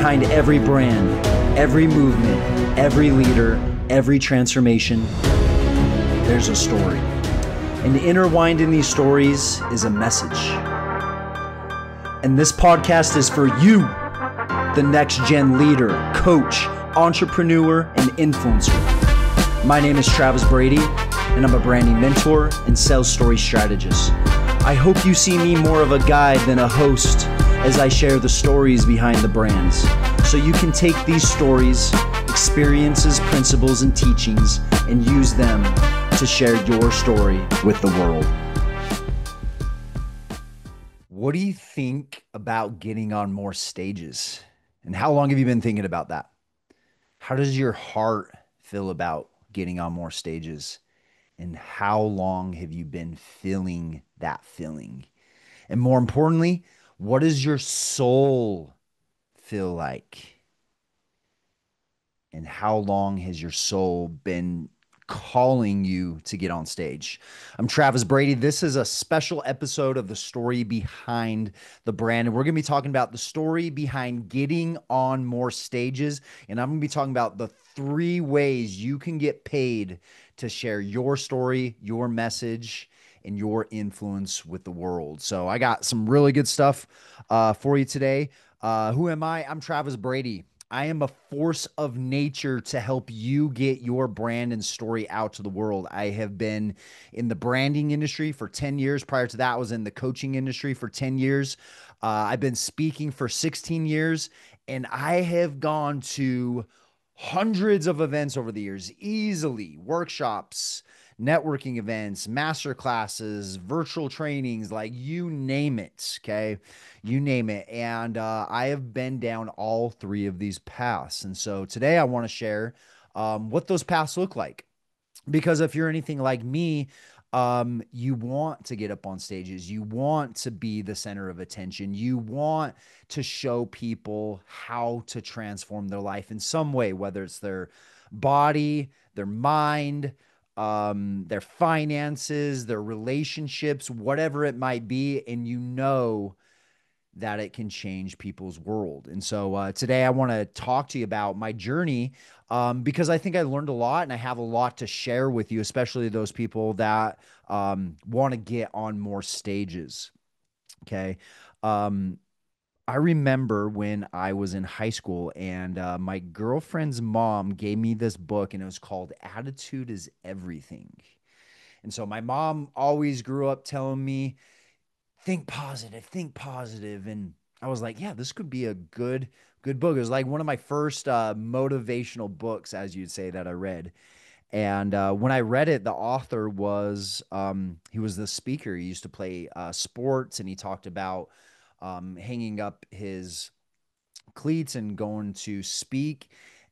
Behind every brand, every movement, every leader, every transformation, there's a story. And intertwined in these stories is a message. And this podcast is for you, the next gen leader, coach, entrepreneur, and influencer. My name is Travis Brady, and I'm a branding mentor and sales story strategist. I hope you see me more of a guide than a host as I share the stories behind the brands, so you can take these stories, experiences, principles, and teachings and use them to share your story with the world. What do you think about getting on more stages? And how long have you been thinking about that? How does your heart feel about getting on more stages? And how long have you been feeling that feeling? And more importantly, what does your soul feel like? And how long has your soul been calling you to get on stage? I'm Travis Brady. This is a special episode of the story behind the brand. And we're going to be talking about the story behind getting on more stages. And I'm going to be talking about the 3 ways you can get paid to share your story, your message, and your influence with the world. So I got some really good stuff for you today. Who am I? I'm Travis Brady. I am a force of nature to help you get your brand and story out to the world. I have been in the branding industry for 10 years. Prior to that, I was in the coaching industry for 10 years. I've been speaking for 16 years, and I have gone to hundreds of events over the years, easily workshops, networking events, master classes, virtual trainings, like you name it. Okay. You name it. And I have been down all 3 of these paths. And so today I want to share what those paths look like. Because if you're anything like me, you want to get up on stages. You want to be the center of attention. You want to show people how to transform their life in some way, whether it's their body, their mind, their finances, their relationships, whatever it might be. And you know that it can change people's world. And so today I want to talk to you about my journey because I think I learned a lot and I have a lot to share with you, especially those people that want to get on more stages. Okay. I remember when I was in high school and my girlfriend's mom gave me this book and it was called Attitude is Everything. And so my mom always grew up telling me, think positive, think positive. And I was like, yeah, this could be a good book. It was like one of my first motivational books, as you'd say, that I read. And when I read it, the author was, he was the speaker. He used to play sports, and he talked about hanging up his cleats and going to speak.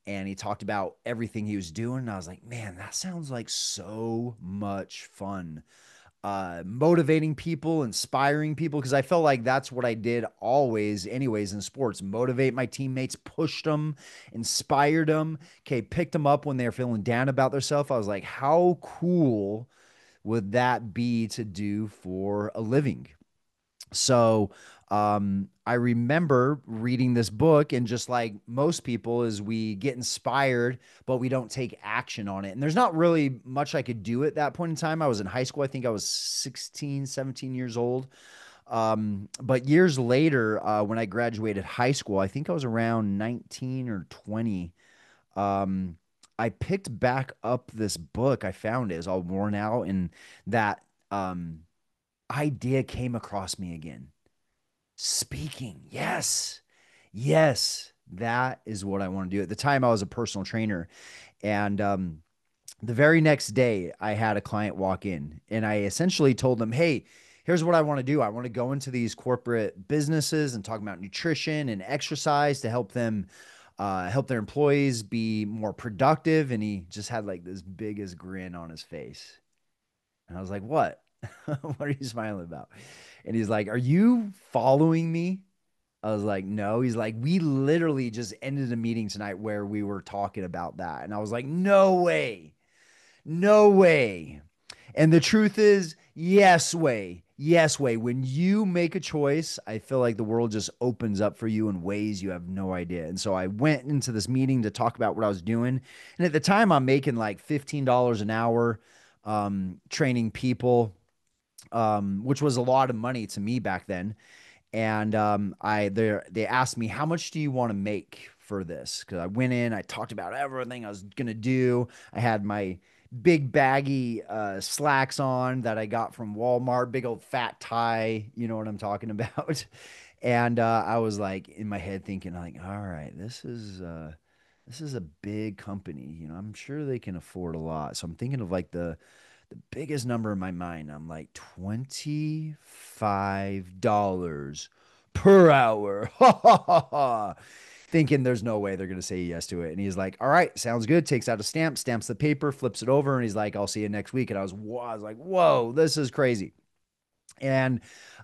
And he talked about everything he was doing. And I was like, man, that sounds like so much fun. Motivating people, inspiring people, because I felt like that's what I did always anyways in sports. Motivate my teammates, pushed them, inspired them, okay, picked them up when they were feeling down about themselves. I was like, how cool would that be to do for a living? So I remember reading this book, and just like most people, is we get inspired, but we don't take action on it. And there's not really much I could do at that point in time. I was in high school. I think I was 16, 17 years old. But years later, when I graduated high school, I think I was around 19 or 20. I picked back up this book. I found it. It was all worn out, and that idea came across me again. Speaking. Yes. Yes. That is what I want to do. At the time, I was a personal trainer. And the very next day, I had a client walk in, and I essentially told them, hey, here's what I want to do. I want to go into these corporate businesses and talk about nutrition and exercise to help them, help their employees be more productive. And he just had like this biggest grin on his face. And I was like, what? What are you smiling about? And he's like, are you following me? I was like, no. He's like, we literally just ended a meeting tonight where we were talking about that. And I was like, no way. No way. And the truth is, yes way. Yes, way. When you make a choice, I feel like the world just opens up for you in ways you have no idea. And so I went into this meeting to talk about what I was doing. And at the time, I'm making like $15 an hour, training people, which was a lot of money to me back then. And they asked me, how much do you want to make for this? Because I went in, I talked about everything I was gonna do. I had my big baggy slacks on that I got from Walmart, big old fat tie, you know what I'm talking about. And I was like in my head thinking, like, all right, this is a big company. You know, I'm sure they can afford a lot. So I'm thinking of like the biggest number in my mind. I'm like $25 per hour. Thinking there's no way they're going to say yes to it. And he's like, all right, sounds good. Takes out a stamp, stamps the paper, flips it over. And he's like, I'll see you next week. And I was like, whoa, this is crazy. And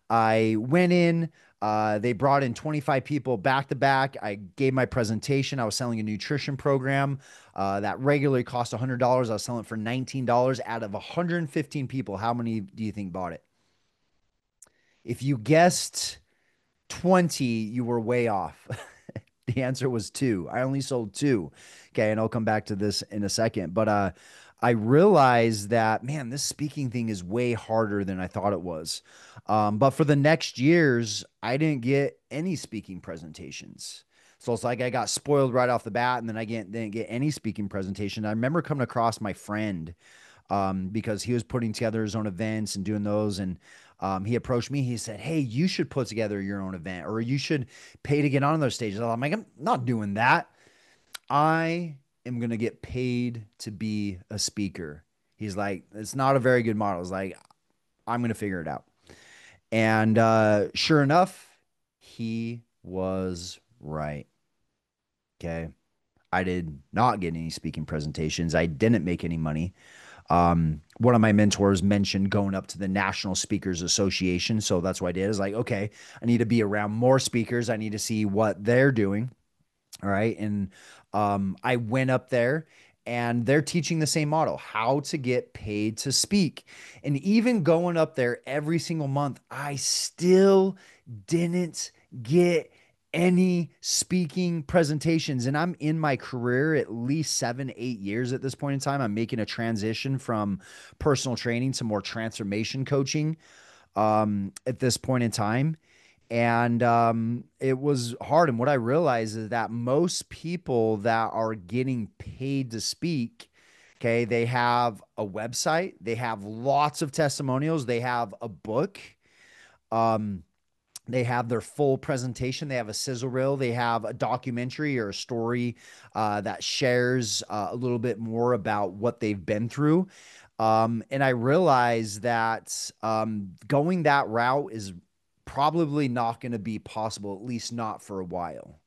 I went in. They brought in 25 people back to back. I gave my presentation. I was selling a nutrition program that regularly cost $100. I was selling it for $19 out of 115 people. How many do you think bought it? If you guessed 20, you were way off. The answer was two. I only sold two. Okay, and I'll come back to this in a second. But I realized that, man, this speaking thing is way harder than I thought it was. But for the next years, I didn't get any speaking presentations. So it's like I got spoiled right off the bat, and then didn't get any speaking presentation. I remember coming across my friend because he was putting together his own events and doing those. And he approached me. He said, "Hey, you should put together your own event, or you should pay to get on those stages." I'm like, "I'm not doing that. I am going to get paid to be a speaker." He's like, "It's not a very good model." It's like, "I'm going to figure it out." And sure enough, he was right. Okay. I did not get any speaking presentations. I didn't make any money. One of my mentors mentioned going up to the National Speakers Association. So that's what I did. Is like, okay, I need to be around more speakers. I need to see what they're doing. All right. And I went up there and they're teaching the same model, how to get paid to speak. And even going up there every single month, I still didn't get any speaking presentations. And I'm in my career at least 7, 8 years at this point in time. I'm making a transition from personal training to more transformation coaching at this point in time. And it was hard. And what I realized is that most people that are getting paid to speak, okay, they have a website, they have lots of testimonials, they have a book, um, they have their full presentation, they have a sizzle reel, they have a documentary or a story that shares a little bit more about what they've been through. And I realized that going that route is probably not going to be possible, at least not for a while.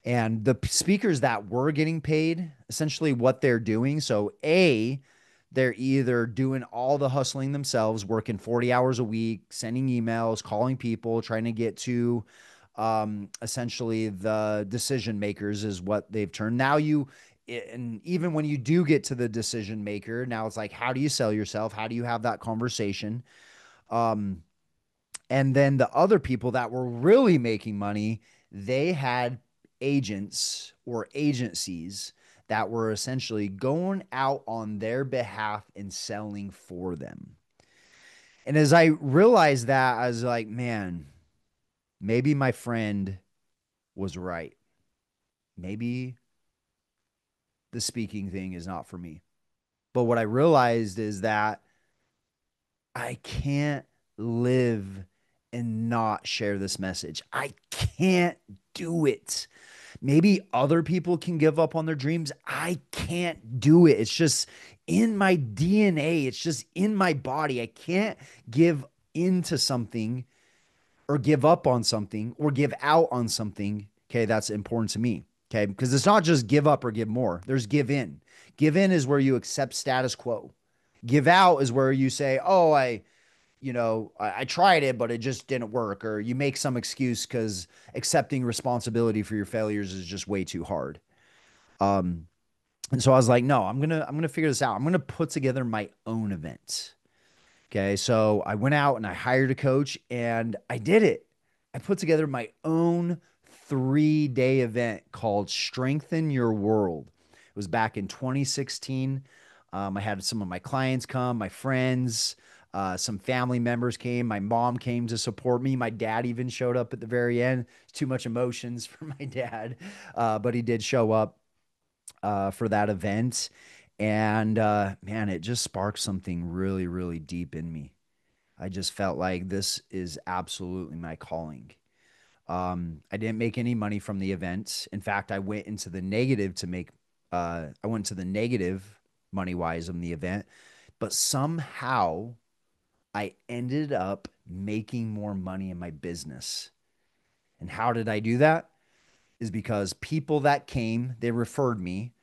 And the speakers that were getting paid, essentially what they're doing. So, they're either doing all the hustling themselves, working 40 hours a week, sending emails, calling people, trying to get to essentially the decision makers, is what they've turned. And even when you do get to the decision maker, now it's like, how do you sell yourself? How do you have that conversation? Um, and then the other people that were really making money, they had agents or agencies that were essentially going out on their behalf and selling for them. And as I realized that, I was like, man, maybe my friend was right. Maybe the speaking thing is not for me. But what I realized is that I can't live and not share this message. I can't do it. Maybe other people can give up on their dreams. I can't do it. It's just in my DNA, it's just in my body. I can't give into something or give up on something or give out on something. Okay, that's important to me. Okay, because it's not just give up or give more, there's give in. Give in is where you accept status quo. Give out is where you say, oh, I tried it, but it just didn't work. Or you make some excuse because accepting responsibility for your failures is just way too hard. Um, and so I was like, no, I'm gonna figure this out. I'm gonna put together my own event. Okay. So I went out and I hired a coach and I did it. I put together my own 3-day event called Strengthen Your World. It was back in 2016. I had some of my clients come, my friends, some family members came. My mom came to support me. My dad even showed up at the very end. Too much emotions for my dad, but he did show up for that event. And man, it just sparked something really, really deep in me. I just felt like this is absolutely my calling. I didn't make any money from the event. In fact, I went into the negative to make, I went to the negative money wise on the event, but somehow I ended up making more money in my business. And how did I do that? Is because people that came, they referred me.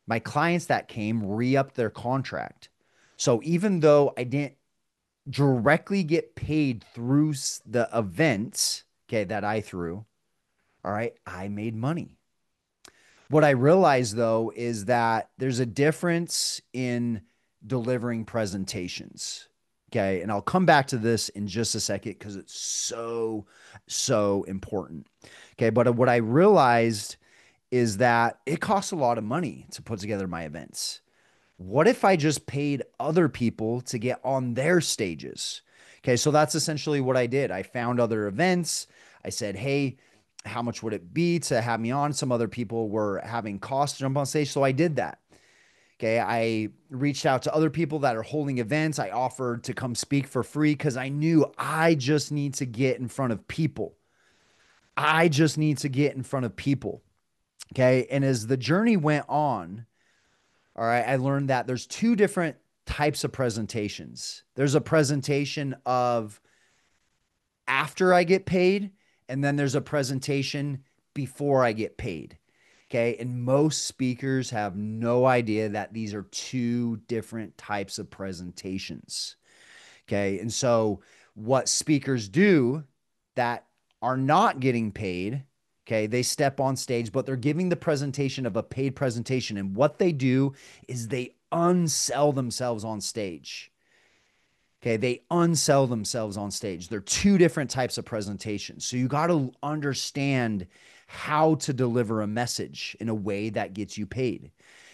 My clients that came re-upped their contract. So even though I didn't directly get paid through the events, okay, that I threw, all right, I made money. What I realized though is that there's a difference in delivering presentations. Okay. And I'll come back to this in just a second because it's so, so important. Okay. But what I realized is that it costs a lot of money to put together my events. What if I just paid other people to get on their stages? Okay, so that's essentially what I did. I found other events. I said, hey, how much would it be to have me on? Some other people were having costs to jump on stage. So I did that. Okay, I reached out to other people that are holding events. I offered to come speak for free because I knew I just need to get in front of people. I just need to get in front of people. Okay, and as the journey went on, all right, I learned that there's two different types of presentations. There's a presentation of after I get paid, and then there's a presentation before I get paid. Okay. And most speakers have no idea that these are two different types of presentations. Okay. And so, what speakers do that are not getting paid, okay, they step on stage, but they're giving the presentation of a paid presentation. And what they do is they unsell themselves on stage. Okay, they unsell themselves on stage. They're two different types of presentations. So you got to understand how to deliver a message in a way that gets you paid.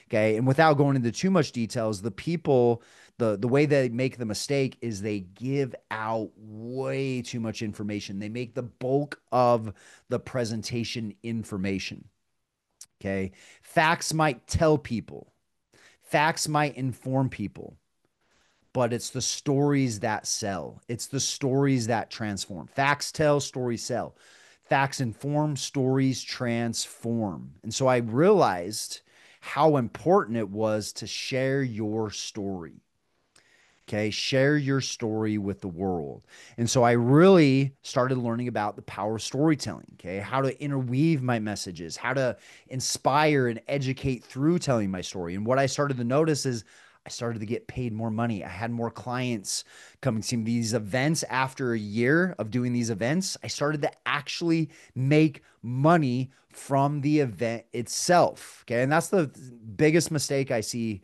Okay, and without going into too much details, the people, the way they make the mistake is they give out way too much information. They make the bulk of the presentation information. Okay, facts might tell people, facts might inform people, but it's the stories that sell. It's the stories that transform. Facts tell, stories sell. Facts inform, stories transform. And so I realized how important it was to share your story. Okay, share your story with the world. And so I really started learning about the power of storytelling. Okay, how to interweave my messages, how to inspire and educate through telling my story. And what I started to notice is I started to get paid more money. I had more clients coming to these events after a year of doing these events. I started to actually make money from the event itself. Okay, and that's the biggest mistake I see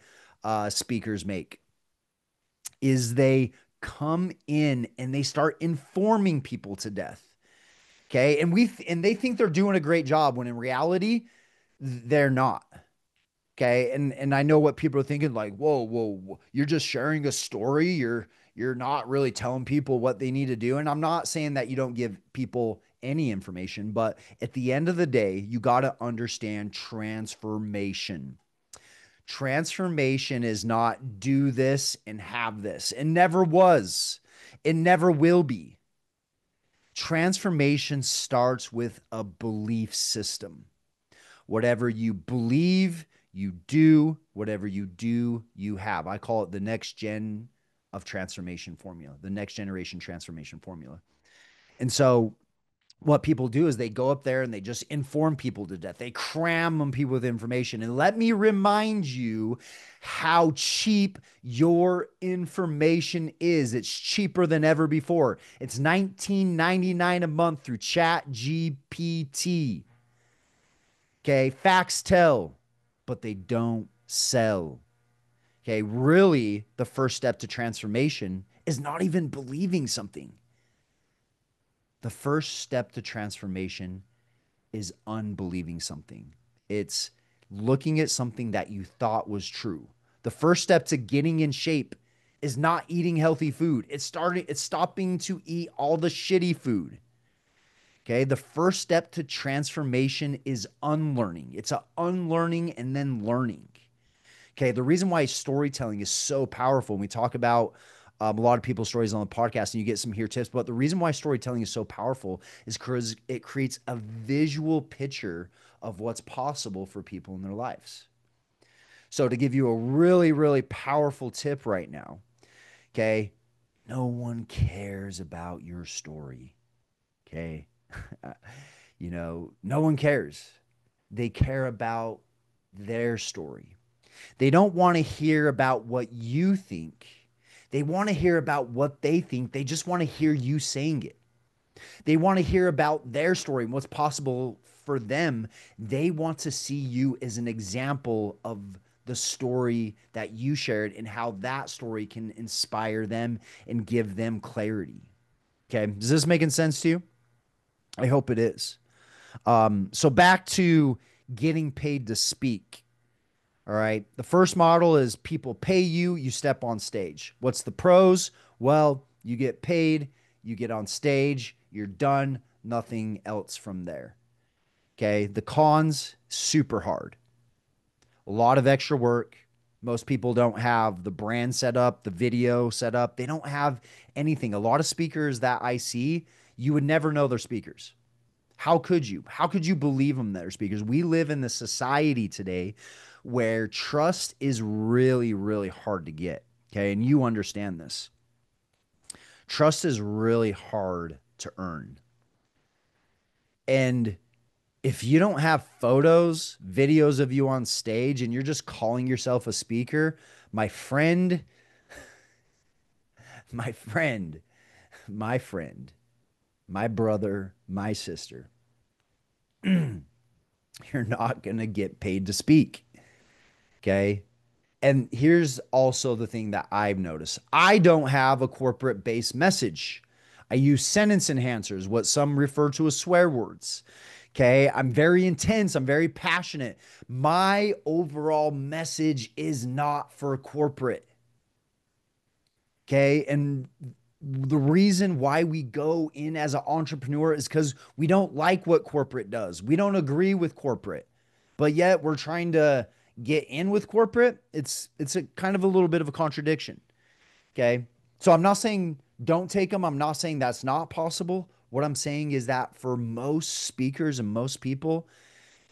speakers make is they come in and they start informing people to death. Okay. And they think they're doing a great job when in reality, they're not. Okay. And I know what people are thinking, like, whoa, you're just sharing a story. You're not really telling people what they need to do. And I'm not saying that you don't give people any information, but at the end of the day, you got to understand transformation. Transformation is not do this and have this. It never was. It never will be. Transformation starts with a belief system. Whatever you believe, you do. Whatever you do, you have. I call it the next gen of transformation formula, the next generation transformation formula. And so what people do is they go up there and they just inform people to death. They cram people with information. And let me remind you how cheap your information is. It's cheaper than ever before. It's $19.99 a month through Chat GPT. Okay, facts tell, but they don't sell. Okay, really, the first step to transformation is not even believing something. The first step to transformation is unbelieving something. It's looking at something that you thought was true. The first step to getting in shape is not eating healthy food. It's stopping to eat all the shitty food. Okay? The first step to transformation is unlearning. It's a unlearning and then learning. Okay, the reason why storytelling is so powerful, and we talk about a lot of people's stories on the podcast, and you get some here tips, but the reason why storytelling is so powerful is because it creates a visual picture of what's possible for people in their lives. So, to give you a really, really powerful tip right now, okay, no one cares about your story. Okay, no one cares. They care about their story. They don't want to hear about what you think. They want to hear about what they think. They just want to hear you saying it. They want to hear about their story and what's possible for them. They want to see you as an example of the story that you shared and how that story can inspire them and give them clarity. Okay. Is this making sense to you? I hope it is. So back to getting paid to speak. All right. The first model is people pay you, you step on stage. What's the pros? Well, you get paid, you get on stage, you're done, nothing else from there. Okay. The cons, super hard. A lot of extra work. Most people don't have the brand set up, the video set up. They don't have anything. A lot of speakers that I see, you would never know they're speakers. How could you? How could you believe them that are speakers? We live in the society today where trust is really, really hard to get. Okay. And you understand this. Trust is really hard to earn. And if you don't have photos, videos of you on stage, and you're just calling yourself a speaker, my friend, my friend, my friend, my brother, my sister, you're not going to get paid to speak. Okay. And here's also the thing that I've noticed. I don't have a corporate based message. I use sentence enhancers, what some refer to as swear words. Okay. I'm very intense. I'm very passionate. My overall message is not for corporate. Okay. And the reason why we go in as an entrepreneur is because we don't like what corporate does. We don't agree with corporate, but yet we're trying to get in with corporate. It's a kind of a little bit of a contradiction. Okay. So I'm not saying don't take them. I'm not saying that's not possible. What I'm saying is that for most speakers and most people,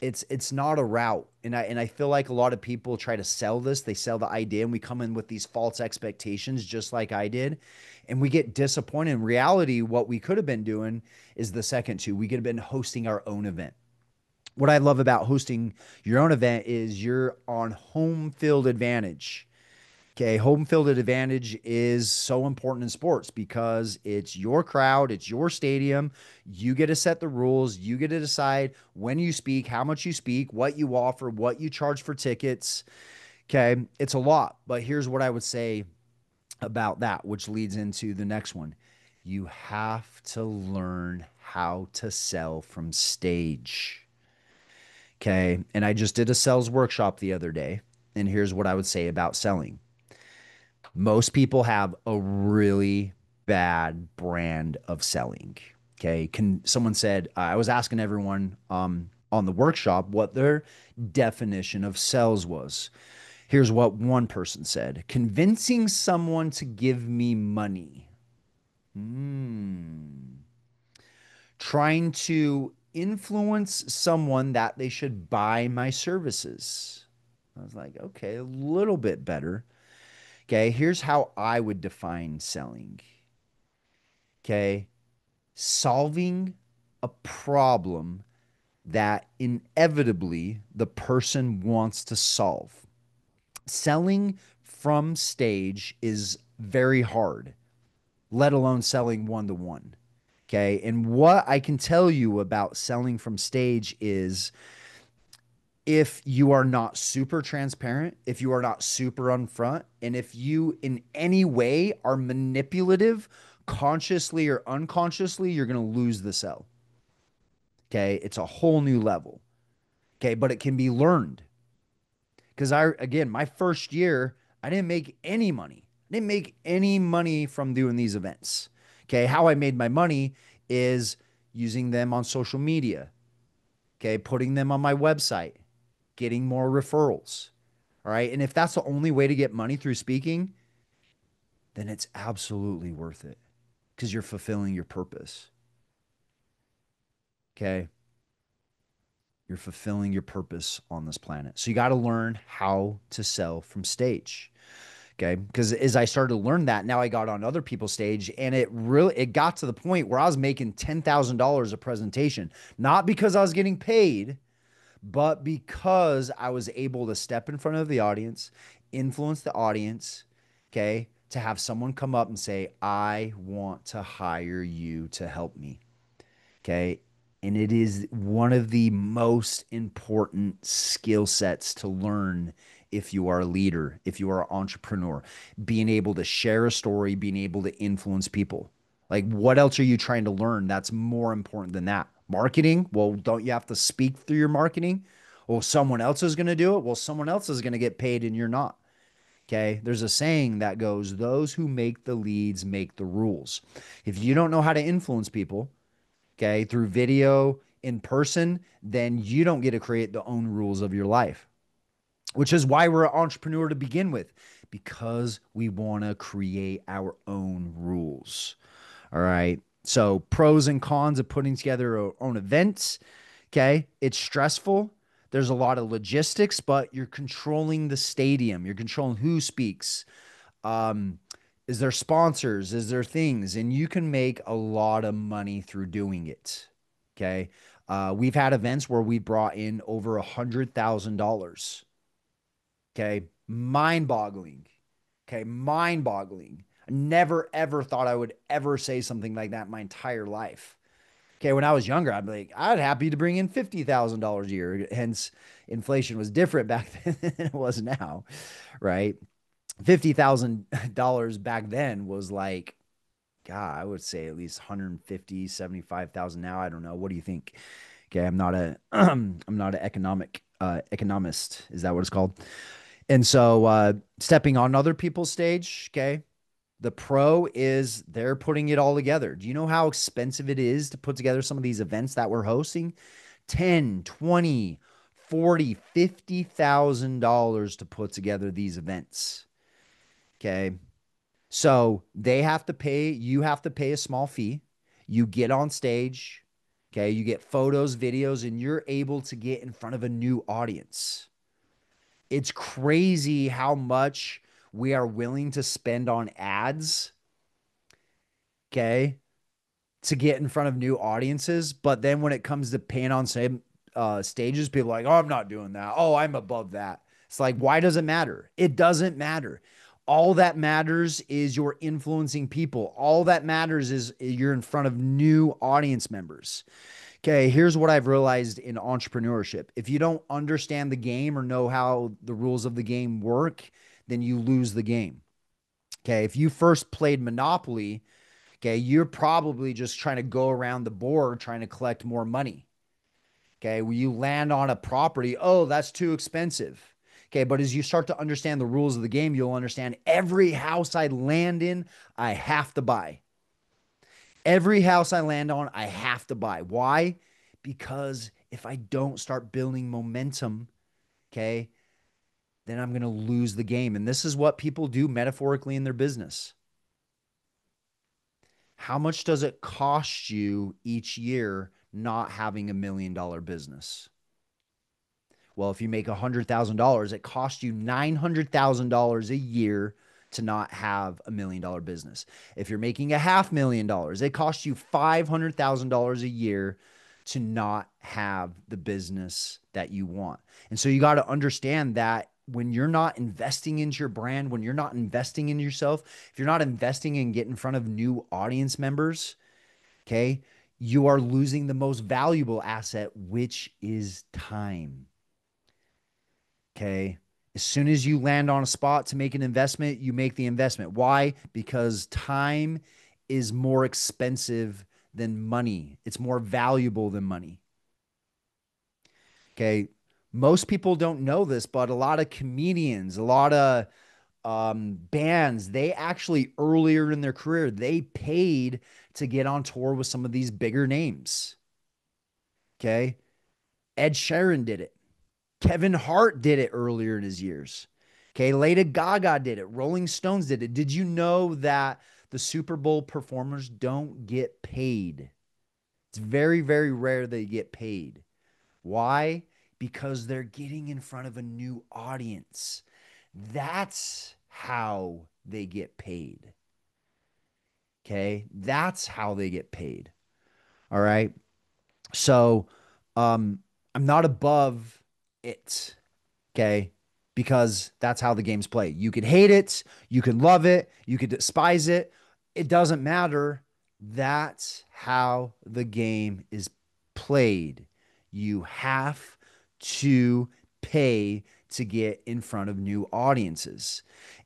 it's not a route. And I feel like a lot of people try to sell this. They sell the idea and we come in with these false expectations just like I did. And we get disappointed. In reality, what we could have been doing is the second two. We could have been hosting our own event. What I love about hosting your own event is you're on home field advantage. Okay, home field advantage is so important in sports because it's your crowd, it's your stadium. You get to set the rules, you get to decide when you speak, how much you speak, what you offer, what you charge for tickets. Okay, it's a lot, but here's what I would say about that, which leads into the next one. You have to learn how to sell from stage. Okay, and I just did a sales workshop the other day, and here's what I would say about selling. Most people have a really bad brand of selling. Okay. Someone said, I was asking everyone on the workshop what their definition of sales was. Here's what one person said: convincing someone to give me money. Trying to influence someone that they should buy my services. I was like, okay, a little bit better. Okay, here's how I would define selling. Okay, solving a problem that inevitably the person wants to solve. Selling from stage is very hard, let alone selling one to one. Okay, and what I can tell you about selling from stage is if you are not super transparent, if you are not super upfront, and if you in any way are manipulative, consciously or unconsciously, you're going to lose the sell. Okay. It's a whole new level. Okay. But it can be learned. Because again, my first year, I didn't make any money. I didn't make any money from doing these events. Okay. How I made my money is using them on social media. Okay. Putting them on my website, getting more referrals. All right. And if that's the only way to get money through speaking, then it's absolutely worth it because you're fulfilling your purpose. Okay. You're fulfilling your purpose on this planet. So you got to learn how to sell from stage. Okay. Because as I started to learn that, now I got on other people's stage and it got to the point where I was making $10,000 a presentation, not because I was getting paid, but because I was able to step in front of the audience, influence the audience, okay, to have someone come up and say, I want to hire you to help me. Okay. And it is one of the most important skill sets to learn if you are a leader, if you are an entrepreneur, being able to share a story, being able to influence people. Like, what else are you trying to learn that's more important than that? Marketing? Well, don't you have to speak through your marketing? Well, someone else is going to do it. Well, someone else is going to get paid and you're not. Okay. There's a saying that goes, those who make the leads make the rules. If you don't know how to influence people, okay, through video in person, then you don't get to create the own rules of your life, which is why we're an entrepreneur to begin with, because we want to create our own rules. All right. So, pros and cons of putting together our own events. Okay. It's stressful. There's a lot of logistics, but you're controlling the stadium. You're controlling who speaks. Um, is there sponsors? Is there things? And you can make a lot of money through doing it. Okay. We've had events where we brought in over $100,000. Okay. Mind boggling. Okay. Mind boggling. I never, ever thought I would ever say something like that in my entire life. Okay. When I was younger, I'd be like, I'd happy to bring in $50,000 a year. Hence, inflation was different back then than it was now. Right. $50,000 back then was like, God, I would say at least 150, 75,000 now. I don't know. What do you think? Okay, I'm not a I'm not an economist. Is that what it's called? And so stepping on other people's stage, okay. The pro is they're putting it all together. Do you know how expensive it is to put together some of these events that we're hosting? 10, 20, 40, $50,000 to put together these events. Okay. So they have to pay, you have to pay a small fee. You get on stage, okay? You get photos, videos, and you're able to get in front of a new audience. It's crazy how much we are willing to spend on ads, okay, to get in front of new audiences. But then when it comes to paying on same stages, people are like, oh, I'm not doing that. Oh, I'm above that. It's like, why does it matter? It doesn't matter. All that matters is you're influencing people. All that matters is you're in front of new audience members. Okay, here's what I've realized in entrepreneurship. If you don't understand the game or know how the rules of the game work, then you lose the game. Okay, if you first played Monopoly, okay, you're probably just trying to go around the board trying to collect more money. Okay, when you land on a property, oh, that's too expensive. Okay, but as you start to understand the rules of the game, you'll understand every house I land in, I have to buy. Every house I land on, I have to buy. Why? Because if I don't start building momentum, okay, then I'm going to lose the game. And this is what people do metaphorically in their business. How much does it cost you each year not having $1 million business? Well, if you make $100,000, it costs you $900,000 a year to not have $1 million business. If you're making $500,000, it costs you $500,000 a year to not have the business that you want. And so you got to understand that when you're not investing into your brand, when you're not investing in yourself, if you're not investing in getting in front of new audience members, okay, you are losing the most valuable asset, which is time. Okay. As soon as you land on a spot to make an investment, you make the investment. Why? Because time is more expensive than money, it's more valuable than money. Okay. Most people don't know this, but a lot of comedians, a lot of bands, they actually earlier in their career, they paid to get on tour with some of these bigger names. Okay. Ed Sheeran did it. Kevin Hart did it earlier in his years. Okay. Lady Gaga did it. Rolling Stones did it. Did you know that the Super Bowl performers don't get paid? It's very, very rare they get paid. Why? Because they're getting in front of a new audience. That's how they get paid. Okay. That's how they get paid. All right. So, um, I'm not above it. Okay. Because that's how the game's played. You could hate it, you could love it, you could despise it. It doesn't matter. That's how the game is played. You have to pay to get in front of new audiences.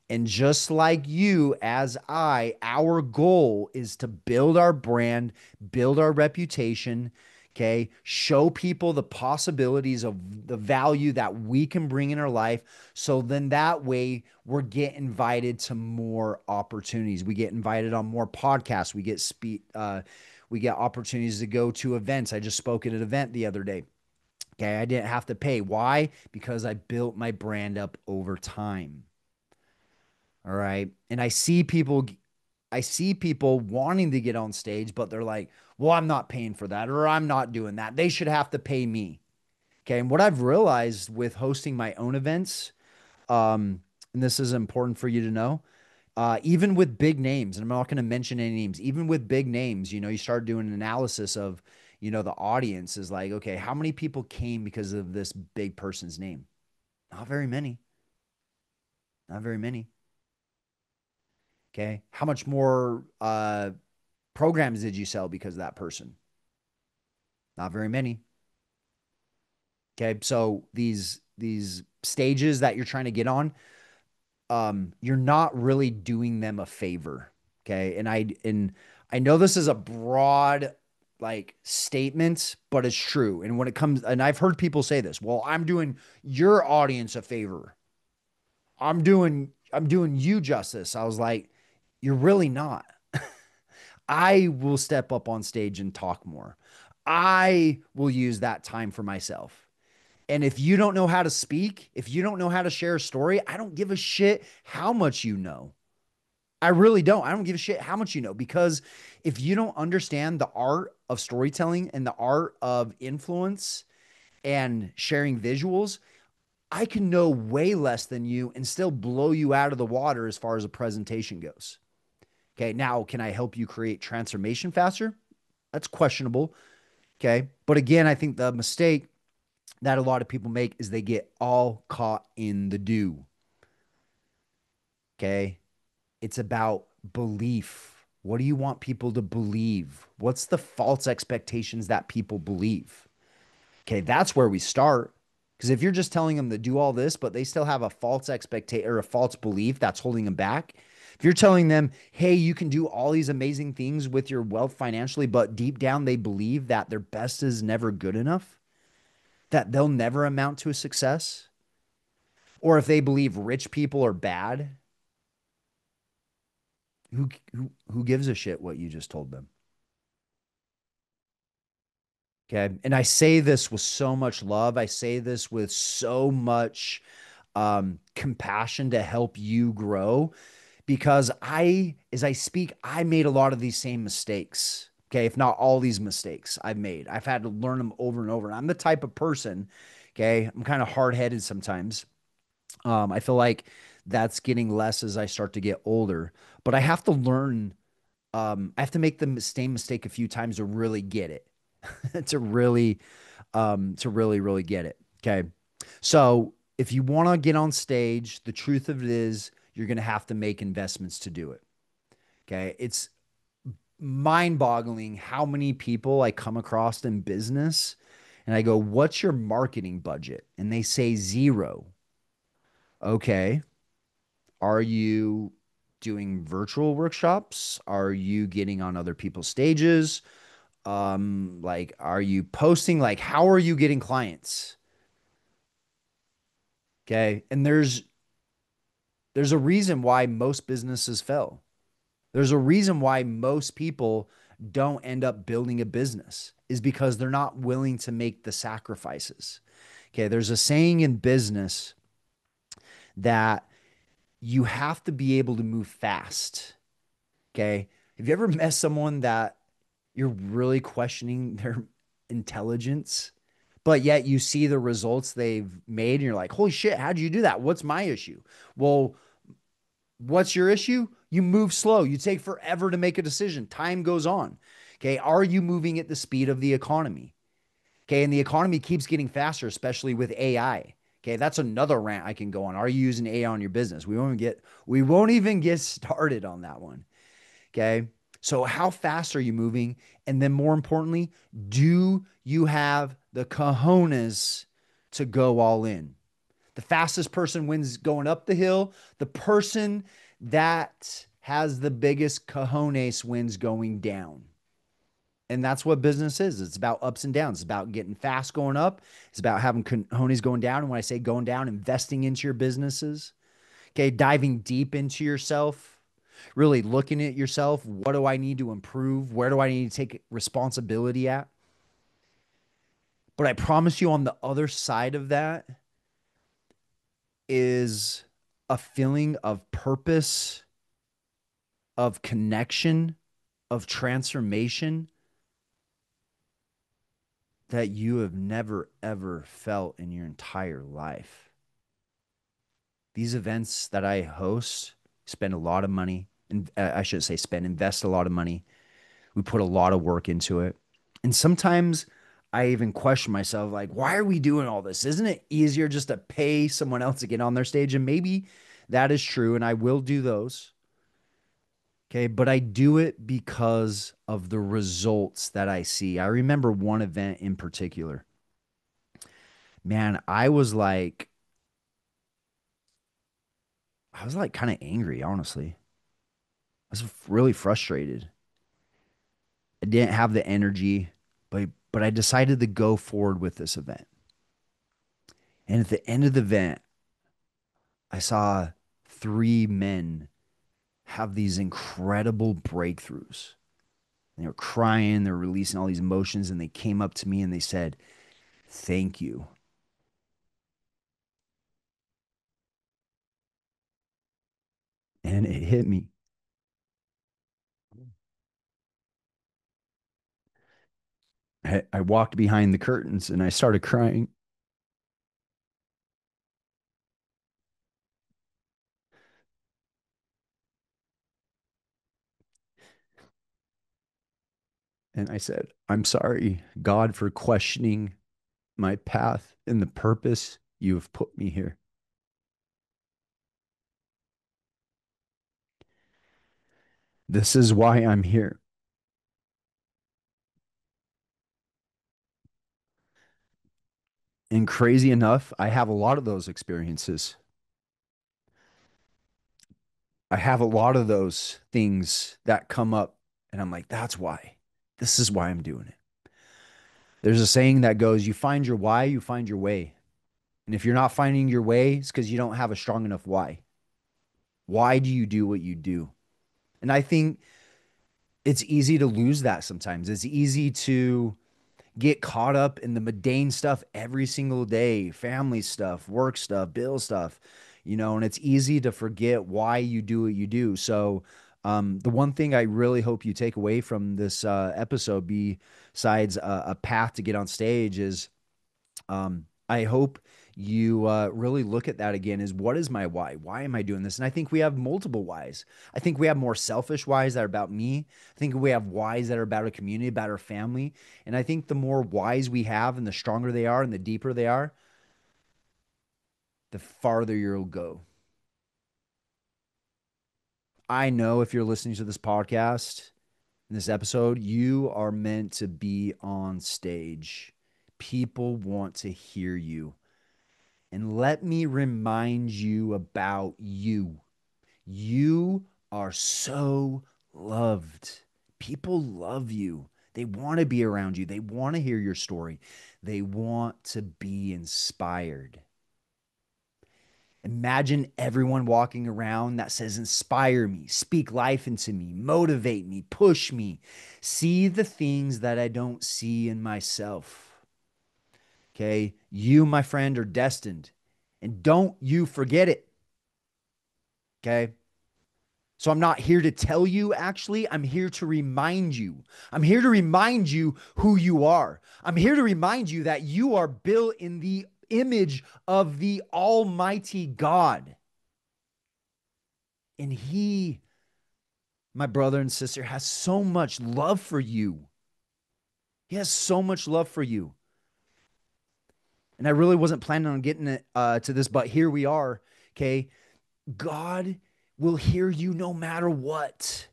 And just like you, as our goal is to build our brand, build our reputation, okay? Show people the possibilities of the value that we can bring in our life. So then that way we're get invited to more opportunities. We get invited on more podcasts. We get opportunities to go to events. I just spoke at an event the other day. Okay. I didn't have to pay. Why? Because I built my brand up over time. All right. And I see people wanting to get on stage, but they're like, well, I'm not paying for that, or I'm not doing that. They should have to pay me. Okay. And what I've realized with hosting my own events, and this is important for you to know, even with big names, and I'm not going to mention any names, even with big names, you start doing an analysis of, the audience is like, okay, how many people came because of this big person's name? Not very many. Not very many. Okay. How much more programs did you sell because of that person? Not very many. Okay. So these stages that you're trying to get on, you're not really doing them a favor. Okay. And I know this is a broad like statement, but it's true. And when it comes, and I've heard people say this, well, I'm doing your audience a favor. I'm doing you justice. I was like, you're really not. I will step up on stage and talk more. I will use that time for myself. And if you don't know how to speak, if you don't know how to share a story, I don't give a shit how much you know. I really don't. I don't give a shit how much you know because if you don't understand the art of storytelling and the art of influence and sharing visuals, I can know way less than you and still blow you out of the water as far as a presentation goes. Okay. Now, can I help you create transformation faster? That's questionable. Okay. But again, I think the mistake that a lot of people make is they get all caught in the do. Okay. It's about belief. What do you want people to believe? What's the false expectations that people believe? Okay. That's where we start. Because if you're just telling them to do all this, but they still have a false expectation or a false belief that's holding them back, if you're telling them, hey, you can do all these amazing things with your wealth financially, but deep down they believe that their best is never good enough, that they'll never amount to a success, or if they believe rich people are bad, who gives a shit what you just told them? Okay. And I say this with so much love. I say this with so much compassion to help you grow because as I speak, I made a lot of these same mistakes. Okay. If not all these mistakes I've made, I've had to learn them over and over. And I'm the type of person, okay, I'm kind of hard headed sometimes. I feel like that's getting less as I start to get older, but I have to learn. I have to make the same mistake a few times to really get it, to really get it. Okay. So if you want to get on stage, the truth of it is you're going to have to make investments to do it. Okay. It's mind boggling how many people I come across in business and I go, what's your marketing budget? And they say zero. Okay. Are you doing virtual workshops? Are you getting on other people's stages? Like, are you posting? Like, how are you getting clients? Okay. And there's a reason why most businesses fail. There's a reason why most people don't end up building a business is because they're not willing to make the sacrifices. Okay. There's a saying in business that you have to be able to move fast. Okay. Have you ever met someone that you're really questioning their intelligence, but yet you see the results they've made and you're like, holy shit, how'd you do that? What's my issue? Well, what's your issue? You move slow. You take forever to make a decision. Time goes on. Okay. Are you moving at the speed of the economy? Okay. And the economy keeps getting faster, especially with AI. Okay. That's another rant I can go on. Are you using AI on your business? We won't even get started on that one. Okay. So, how fast are you moving? And then, more importantly, do you have the cojones to go all in? The fastest person wins going up the hill. The person that has the biggest cojones wins going down. And that's what business is. It's about ups and downs. It's about getting fast going up. It's about having cojones going down. And when I say going down, investing into your businesses. Okay. Diving deep into yourself, really looking at yourself. What do I need to improve? Where do I need to take responsibility at? But I promise you, on the other side of that is a feeling of purpose, of connection, of transformation that you have never, ever felt in your entire life. These events that I host spend a lot of money, and I should say, invest a lot of money. We put a lot of work into it. And sometimes I even question myself, like, why are we doing all this? Isn't it easier just to pay someone else to get on their stage? And maybe that is true. And I will do those. Okay. But I do it because of the results that I see. I remember one event in particular. Man, I was like kind of angry, honestly. I was really frustrated. I didn't have the energy, but I decided to go forward with this event. And at the end of the event, I saw three men have these incredible breakthroughs. They were crying, they're releasing all these emotions, and they came up to me and they said, "Thank you." And it hit me. I walked behind the curtains and I started crying. And I said, "I'm sorry, God, for questioning my path and the purpose you have put me here. This is why I'm here." And crazy enough, I have a lot of those experiences. I have a lot of those things that come up, and I'm like, that's why. This is why I'm doing it. There's a saying that goes, you find your why, you find your way. And if you're not finding your way, it's because you don't have a strong enough why. Why do you do what you do? And I think it's easy to lose that sometimes. It's easy to get caught up in the mundane stuff every single day, family stuff, work stuff, bill stuff, and it's easy to forget why you do what you do. So, the one thing I really hope you take away from this episode, besides a path to get on stage, is I hope you really look at that again is what is my why? Why am I doing this? And I think we have multiple whys. I think we have more selfish whys that are about me. I think we have whys that are about a community, about our family. And I think the more whys we have and the stronger they are and the deeper they are, the farther you'll go. I know if you're listening to this podcast, in this episode, you are meant to be on stage. People want to hear you. And let me remind you about you. You are so loved. People love you. They want to be around you. They want to hear your story. They want to be inspired. Imagine everyone walking around that says, inspire me, speak life into me, motivate me, push me, see the things that I don't see in myself. Okay. You, my friend, are destined. And don't you forget it. Okay. So I'm not here to tell you, actually, I'm here to remind you. I'm here to remind you who you are. I'm here to remind you that you are built in the image of the Almighty God. And He, my brother and sister, has so much love for you. He has so much love for you. And I really wasn't planning on getting to this, but here we are. Okay. God will hear you no matter what.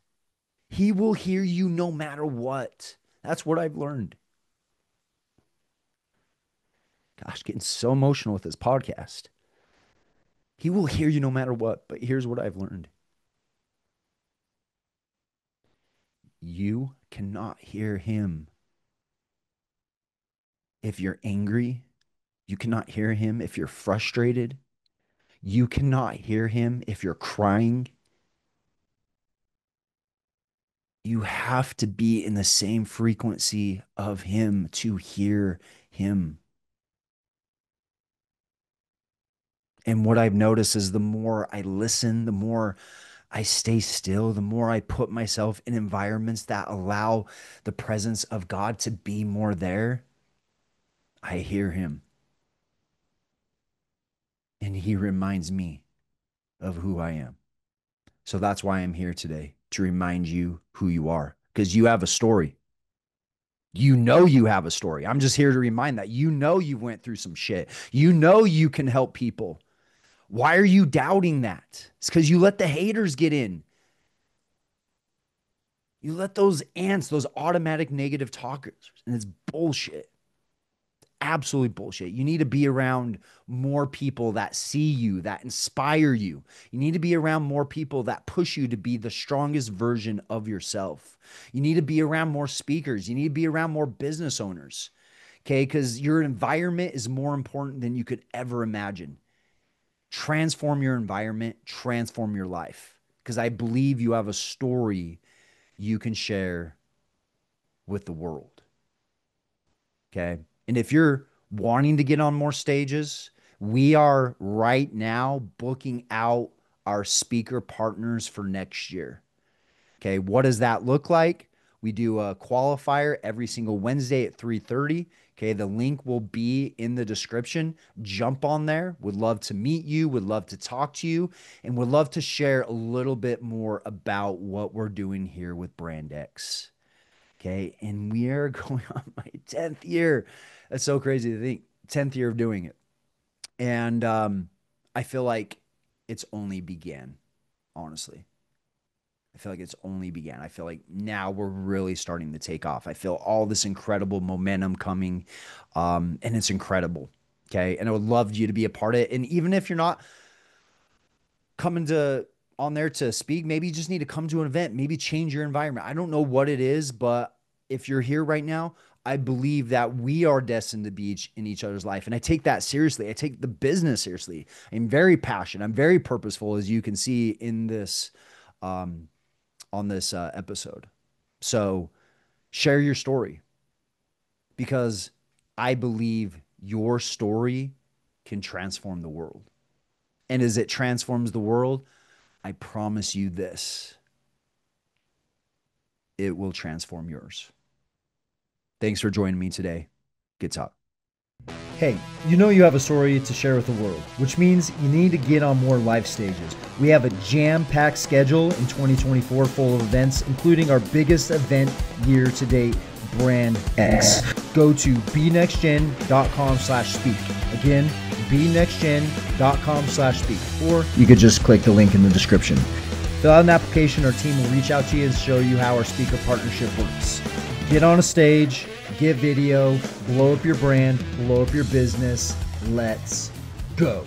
He will hear you no matter what. That's what I've learned. Gosh, getting so emotional with this podcast. He will hear you no matter what, but here's what I've learned. You cannot hear him if you're angry. You cannot hear him if you're frustrated. You cannot hear him if you're crying. You have to be in the same frequency of him to hear him. And what I've noticed is the more I listen, the more I stay still, the more I put myself in environments that allow the presence of God to be more there, I hear him. And he reminds me of who I am. So that's why I'm here today, to remind you who you are, because you have a story. You know you have a story. I'm just here to remind that. You know you went through some shit. You know you can help people. Why are you doubting that? It's because you let the haters get in. You let those ants, those automatic negative talkers, and it's bullshit. Absolutely bullshit. You need to be around more people that see you, that inspire you. You need to be around more people that push you to be the strongest version of yourself. You need to be around more speakers. You need to be around more business owners. Okay. Because your environment is more important than you could ever imagine. Transform your environment, transform your life. Because I believe you have a story you can share with the world. Okay. And if you're wanting to get on more stages, we are right now booking out our speaker partners for next year. Okay. What does that look like? We do a qualifier every single Wednesday at 3:30. Okay. The link will be in the description. Jump on there. Would love to meet you, would love to talk to you, and would love to share a little bit more about what we're doing here with Brand X. Okay. And we are going on my 10th year. That's so crazy to think. 10th year of doing it. And I feel like it's only began, honestly. I feel like it's only began. I feel like now we're really starting to take off. I feel all this incredible momentum coming, and it's incredible. Okay. And I would love you to be a part of it. And even if you're not coming to on there to speak, maybe you just need to come to an event, maybe change your environment. I don't know what it is, but if you're here right now, I believe that we are destined to be in each other's life. And I take that seriously. I take the business seriously. I'm very passionate. I'm very purposeful, as you can see in this, on this episode. So share your story, because I believe your story can transform the world. And as it transforms the world, I promise you this, it will transform yours. Thanks for joining me today. Good talk. Hey, you know you have a story to share with the world, which means you need to get on more live stages. We have a jam-packed schedule in 2024 full of events, including our biggest event year to date, Brand X. Go to benextgen.com/speak. Again, benextgen.com/speak. Or you could just click the link in the description. Fill out an application. Our team will reach out to you and show you how our speaker partnership works. Get on a stage, get video, blow up your brand, blow up your business. Let's go.